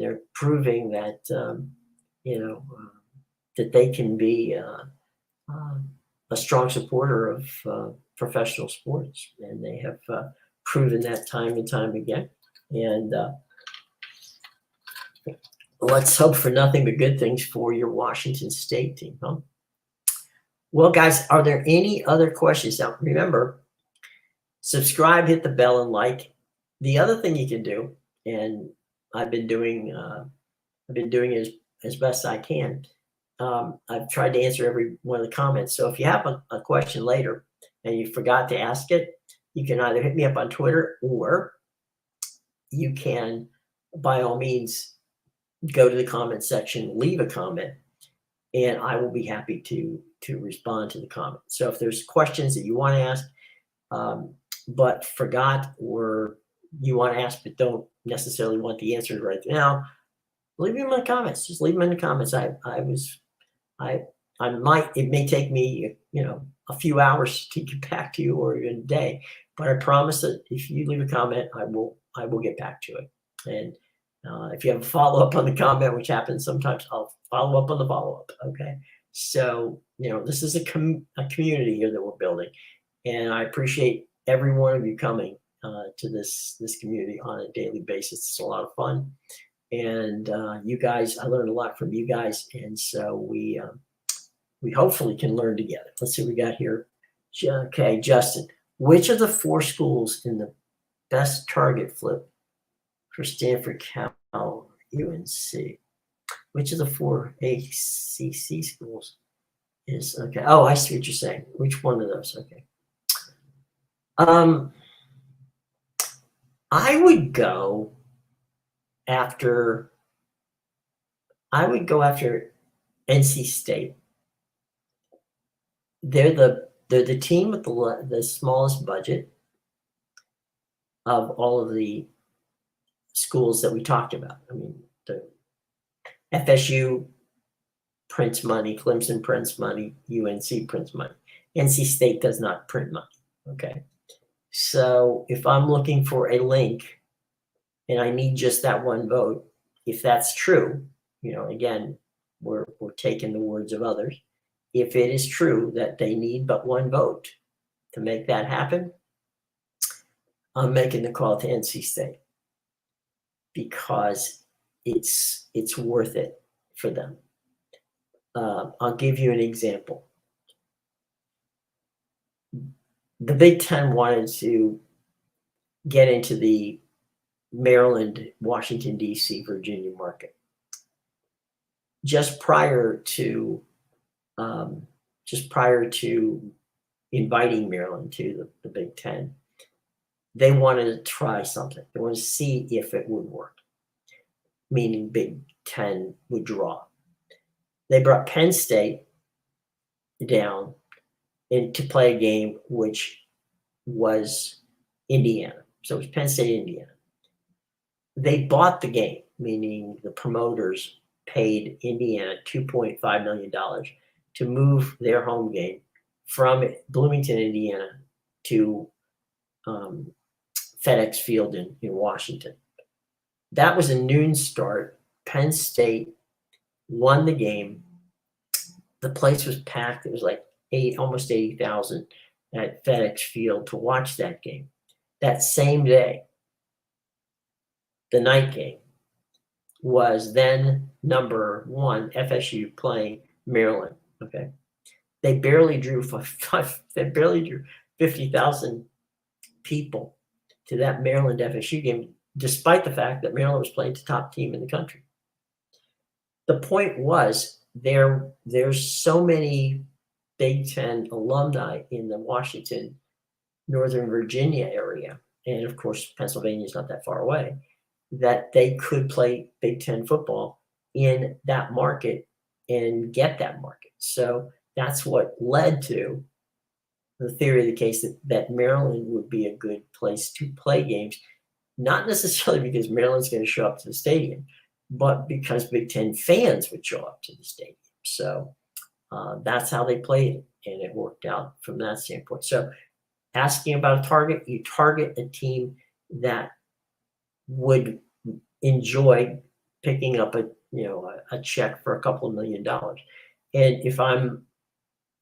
they're proving that, that they can be a strong supporter of professional sports. And they have proven that time and time again. And let's hope for nothing but good things for your Washington State team, huh? Well, guys, are there any other questions? Now, remember, subscribe, hit the bell, and like. The other thing you can do, and I've been doing it as best I can. I've tried to answer every one of the comments. So if you have a question later and you forgot to ask it, you can either hit me up on Twitter or you can, by all means, go to the comment section, leave a comment, and I will be happy to respond to the comment. So if there's questions that you want to ask, but forgot, or you want to ask but don't necessarily want the answer right now, leave them in the comments. Just leave them in the comments. It may take me, a few hours to get back to you, or even a day, but I promise that if you leave a comment, I will get back to it. And if you have a follow-up on the comment, which happens sometimes, I'll follow up on the follow-up. Okay. So, this is a community here that we're building, and I appreciate every one of you coming to this community on a daily basis. It's a lot of fun. And you guys, I learned a lot from you guys. And so we hopefully can learn together. Let's see what we got here. Okay, Justin, which of the four schools in the best target flip for Stanford, Cal, UNC? Which of the four ACC schools is okay? Oh, I see what you're saying. Which one of those? Okay. I would go after. I would go after NC State. They're the team with the smallest budget of all of the schools that we talked about. I mean, the FSU prints money, Clemson prints money, UNC prints money. NC State does not print money. Okay. So if I'm looking for a link and I need just that one vote, if that's true, again, we're taking the words of others. If it is true that they need but one vote to make that happen, I'm making the call to NC State because it's worth it for them. I'll give you an example. The Big Ten wanted to get into the Maryland, Washington, D.C., Virginia market. Just prior to inviting Maryland to the Big Ten, they wanted to try something. They wanted to see if it would work, meaning Big Ten would draw. They brought Penn State down to play a game which was Indiana. So it was Penn State, Indiana. They bought the game, meaning the promoters paid Indiana $2.5 million to move their home game from Bloomington, Indiana to FedEx Field in Washington. That was a noon start. Penn State won the game. The place was packed. It was like almost 80,000 at FedEx Field to watch that game. That same day, the night game was then number one, FSU playing Maryland. Okay, they barely drew 50,000 people to that Maryland FSU game, despite the fact that Maryland was playing the top team in the country. The point was there's so many Big Ten alumni in the Washington, Northern Virginia area, and of course Pennsylvania is not that far away, that they could play Big Ten football in that market and get that market. So that's what led to the theory of the case that Maryland would be a good place to play games, not necessarily because Maryland's going to show up to the stadium, but because Big Ten fans would show up to the stadium. So that's how they played it, and it worked out from that standpoint. So asking about a target, you target a team that would enjoy picking up a check for a couple of $1 million. And if I'm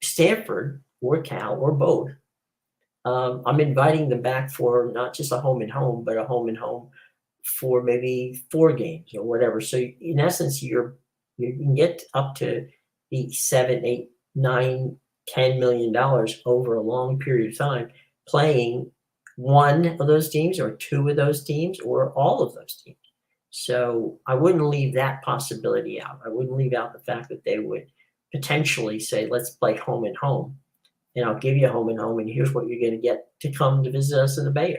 Stanford or Cal or both, I'm inviting them back for not just a home and home, but a home and home for maybe 4 games or whatever. So in essence, you can get up to the $7, $8, $9, $10 million over a long period of time playing one of those teams or 2 of those teams or all of those teams. So I wouldn't leave that possibility out. I wouldn't leave out the fact that they would potentially say, let's play home and home, and I'll give you a home and home, and here's what you're going to get to come to visit us in the Bay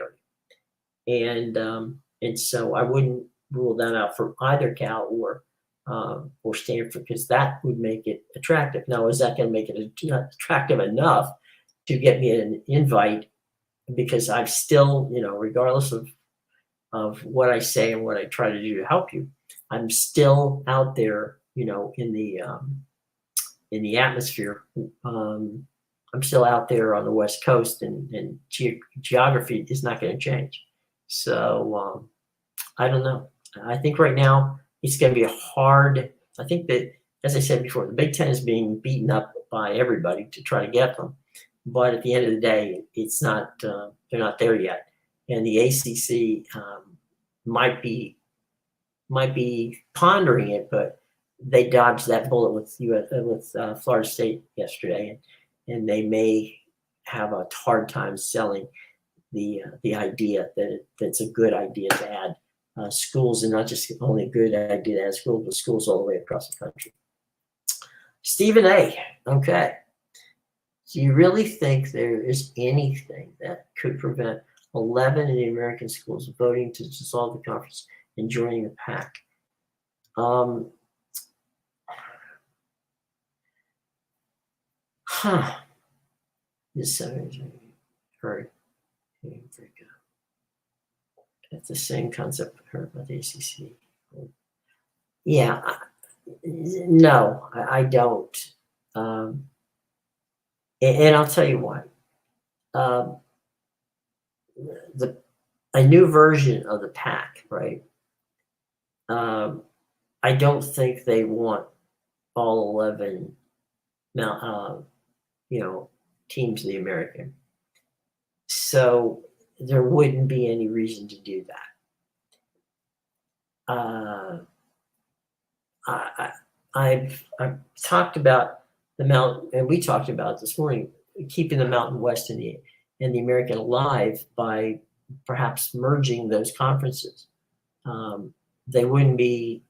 Area. And so I wouldn't rule that out for either Cal or Stanford, because that would make it attractive. Now, is that going to make it attractive enough to get me an invite? Because I'm still, regardless of what I say and what I try to do to help you, I'm still out there, in the atmosphere. I'm still out there on the West Coast, and geography is not going to change. So I don't know. I think right now it's going to be hard. I think that, as I said before, the Big Ten is being beaten up by everybody to try to get them. But at the end of the day, it's not. They're not there yet, and the ACC might be pondering it, but they dodged that bullet with Florida State yesterday, and they may have a hard time selling the idea that that's a good idea to add schools, and not just only a good idea to add schools, but schools all the way across the country. Stephen A. Okay. Do you really think there is anything that could prevent 11 of the American schools voting to dissolve the conference and joining the PAC? This heard. It's the same concept I heard about the ACC. Yeah, no, I don't. And I'll tell you why. A new version of the PAC, right? I don't think they want all 11 teams of the American. So there wouldn't be any reason to do that. I've talked about the Mountain, and we talked about this morning, keeping the Mountain West and the American alive by perhaps merging those conferences. They wouldn't be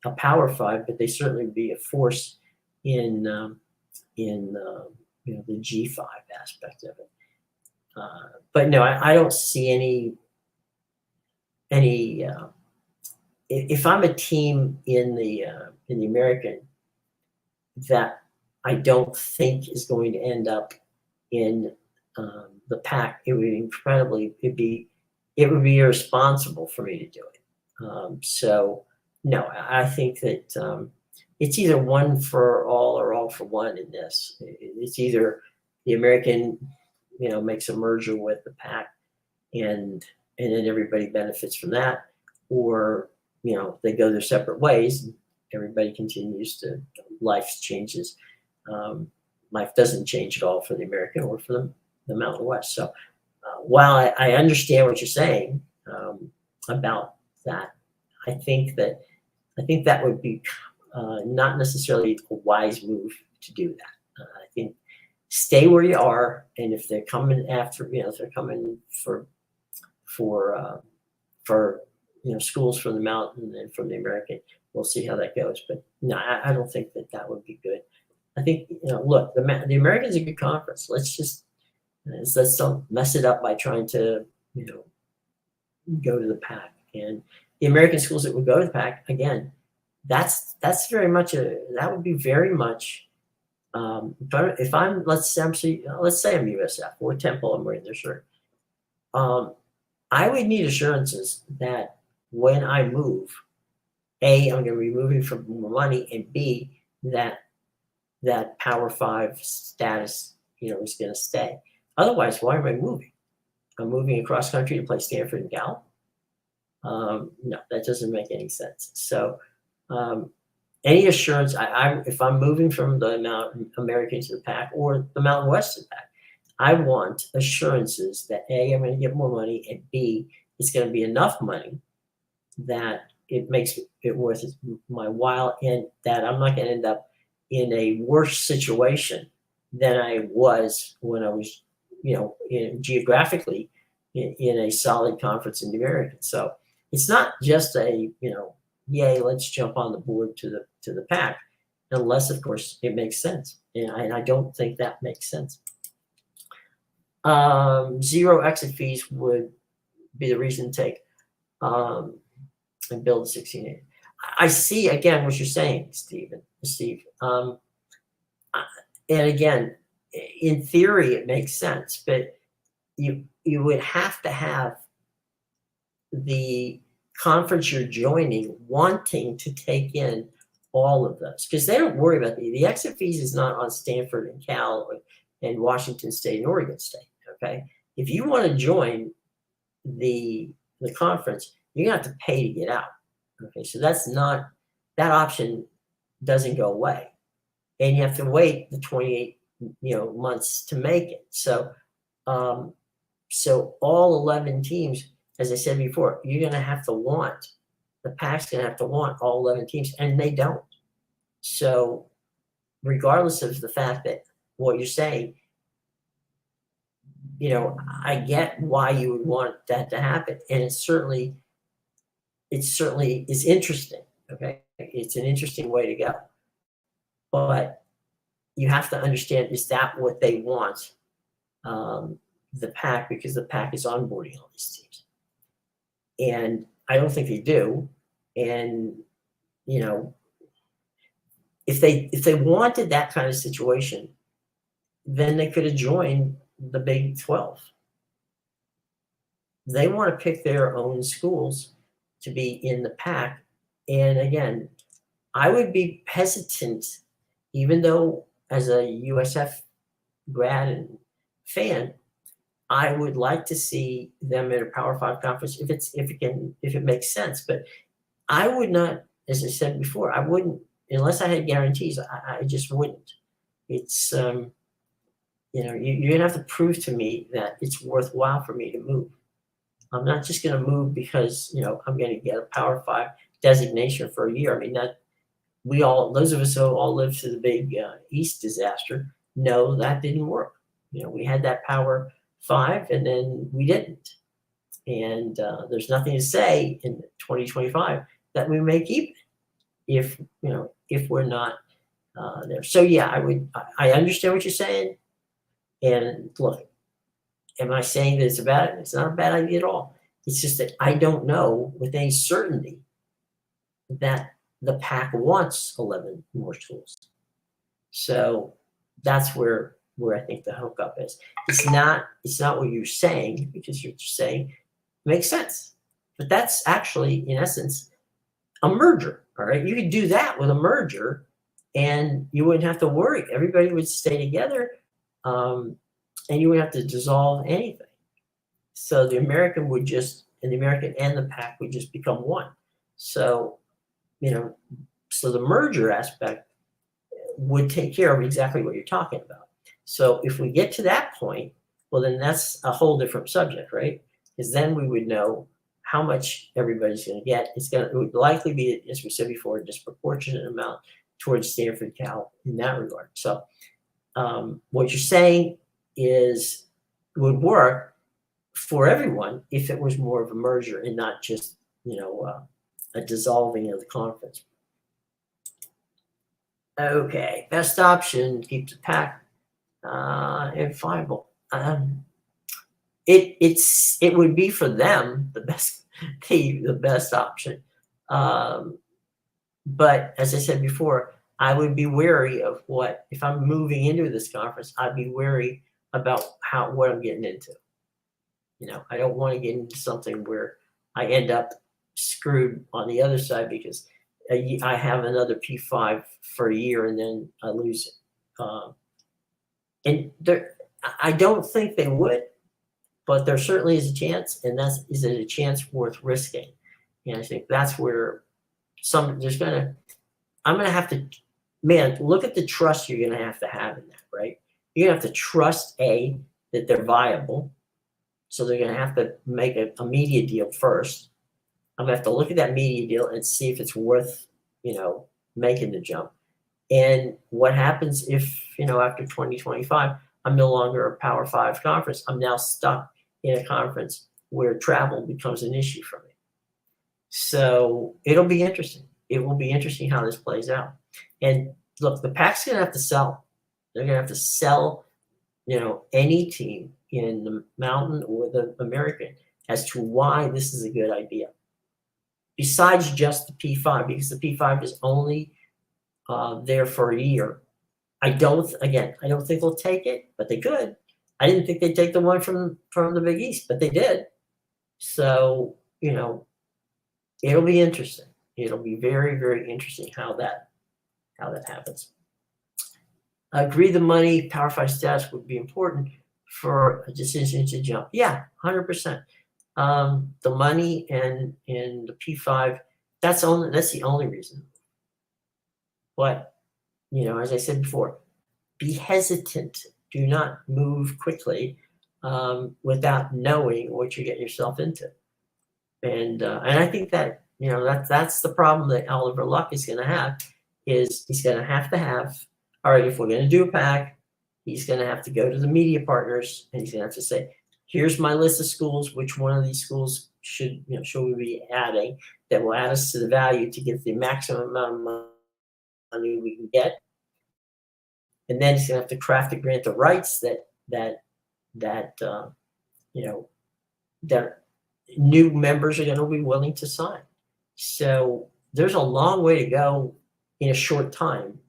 a Power Five, but they certainly would be a force in the G5 aspect of it. But no, I don't see any. If I'm a team in the American that I don't think is going to end up in the PAC, it would be irresponsible for me to do it. So no, I think that it's either one for all or all for one in this. It's either the American, makes a merger with the PAC, and then everybody benefits from that, or they go their separate ways. And everybody continues to, life changes. Life doesn't change at all for the American or for the Mountain West. So while I understand what you're saying about that, I think that would be not necessarily a wise move to do that. I think stay where you are, and if they're coming after, if they're coming for schools from the Mountain and from the American, we'll see how that goes. But no, I don't think that would be good. I think look, the American's a good conference. Let's don't mess it up by trying to go to the PAC. And the American schools that would go to the PAC, again, that's very much that would be very much. If I'm let's say I'm USF or Temple, I'm wearing their shirt. I would need assurances that when I move, A, I'm going to be moving for more money, and B, that Power Five status, is going to stay. Otherwise, why am I moving? I'm moving across country to play Stanford and Gallup. No, that doesn't make any sense. So, any assurance, if I'm moving from the Mountain American to the PAC or the Mountain West to the PAC, I want assurances that A, I'm going to get more money, and B, it's going to be enough money that it makes it worth my while, and that I'm not going to end up in a worse situation than I was when I was, geographically in a solid conference in the American. So it's not just a, yay, let's jump on the board to the PAC, unless, of course, it makes sense. And I don't think that makes sense. Zero exit fees would be the reason to take and build a 1680. I see again what you're saying, Steve. And again, in theory, it makes sense, but you would have to have the conference you're joining wanting to take in all of those, because they don't worry about the exit fees is not on Stanford and Cal and Washington State and Oregon State. Okay, if you want to join the conference, you're gonna have to pay to get out. Okay, so that option doesn't go away, and you have to wait the 28 months to make it. So so all 11 teams, as I said before, you're gonna have to want, the PAC's gonna have to want all 11 teams, and they don't. So regardless of the fact that what you're saying, I get why you would want that to happen, and it certainly is interesting. Okay, it's an interesting way to go, but you have to understand, is that what they want? The pack, because the pack is onboarding all these teams, and I don't think they do. And you know, if they wanted that kind of situation, then they could have joined the Big 12. They want to pick their own schools to be in the pack. And again, I would be hesitant, even though as a USF grad and fan, I would like to see them in a Power Five conference if it makes sense. But I would not, as I said before, I wouldn't unless I had guarantees. I just wouldn't. It's you're gonna have to prove to me that it's worthwhile for me to move. I'm not just gonna move because I'm gonna get a Power Five designation for a year. I mean, that those of us who all lived through the big East disaster know that didn't work. We had that Power Five and then we didn't. And there's nothing to say in 2025 that we may keep it if we're not there. So yeah, I understand what you're saying. And look, am I saying that it's bad? It's not a bad idea at all. It's just that I don't know with any certainty that the pack wants 11 more schools. So that's where I think the hookup is. It's not what you're saying, because you're saying makes sense. But that's actually, in essence, a merger. All right. You could do that with a merger and you wouldn't have to worry. Everybody would stay together. And you wouldn't have to dissolve anything. So the American and the pack would just become one. So, so the merger aspect would take care of exactly what you're talking about. So if we get to that point, well, then that's a whole different subject, right? Because then we would know how much everybody's going to get. It would likely be, as we said before, a disproportionate amount towards Stanford, Cal in that regard. So what you're saying would work for everyone if it was more of a merger and not just a dissolving of the conference. Okay, best option, keep the pack and viable. It would be for them the best option. But as I said before, I would be wary of if I'm moving into this conference, I'd be wary about what I'm getting into. I don't want to get into something where I end up screwed on the other side because I have another P5 for a year and then I lose it. And I don't think they would, but there certainly is a chance, and is it a chance worth risking? And I think that's where I'm going to have to, look at the trust you're going to have in that, right? You're going to have to trust that they're viable. So they're going to have to make a media deal first. I'm going to have to look at that media deal and see if it's worth, making the jump. And what happens if, after 2025, I'm no longer a Power Five conference. I'm now stuck in a conference where travel becomes an issue for me. So it'll be interesting. It will be interesting how this plays out. And look, the PAC's going to have to sell. They're going to have to sell, any team in the Mountain or the American as to why this is a good idea. Besides just the P5, because the P5 is only there for a year. I don't think they'll take it, but they could. I didn't think they'd take the one from the Big East, but they did. So, it'll be interesting. It'll be very, very interesting how that happens. I agree the money, Power 5 status would be important for a decision to jump. Yeah, 100%. The money and the P5, that's the only reason. But, as I said before, be hesitant. Do not move quickly without knowing what you're getting yourself into. And I think that, that's the problem that Oliver Luck is going to have, is he's going to have, all right, if we're going to do a pack, he's going to have to go to the media partners and he's going to have to say, here's my list of schools. Which one of these schools should we be adding that will add us to the value to get the maximum amount of money we can get? And then he's going to have to craft a grant of rights that new members are going to be willing to sign. So there's a long way to go in a short time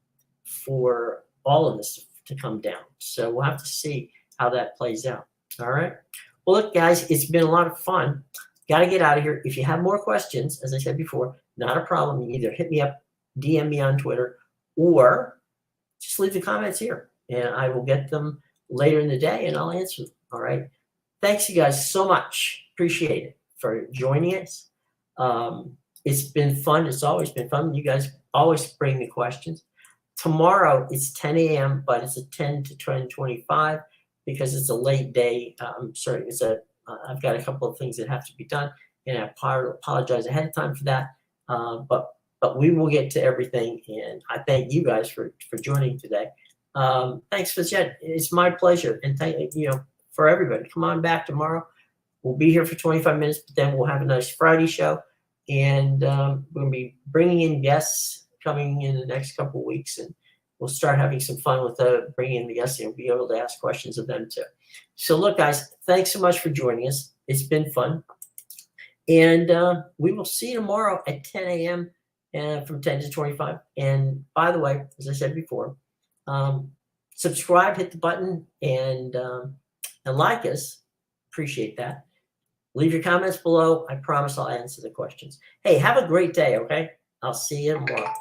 for all of this to come down. So we'll have to see how that plays out. All right. Well, look, guys, it's been a lot of fun. Got to get out of here. If you have more questions, as I said before, not a problem. You either hit me up, DM me on Twitter, or just leave the comments here, and I will get them later in the day, and I'll answer them. All right. Thanks, you guys, so much. Appreciate it for joining us. It's been fun. It's always been fun. You guys always bring the questions. Tomorrow it's 10 a.m., but it's a 10 to 10:25 because it's a late day. Sorry, I've got a couple of things that have to be done, and I apologize ahead of time for that. But we will get to everything, and I thank you guys for joining today. Thanks for that. It's my pleasure, and thank for everybody. Come on back tomorrow. We'll be here for 25 minutes, but then we'll have a nice Friday show, and we're going to be bringing in guests coming in the next couple of weeks, and we'll start having some fun with bringing in the guests, and we'll be able to ask questions of them too. So look, guys, thanks so much for joining us. It's been fun, and we will see you tomorrow at 10 a.m. From 10 to 25. And by the way, as I said before, subscribe, hit the button, and like us. Appreciate that. Leave your comments below. I promise I'll answer the questions. Hey, have a great day, okay? I'll see you tomorrow.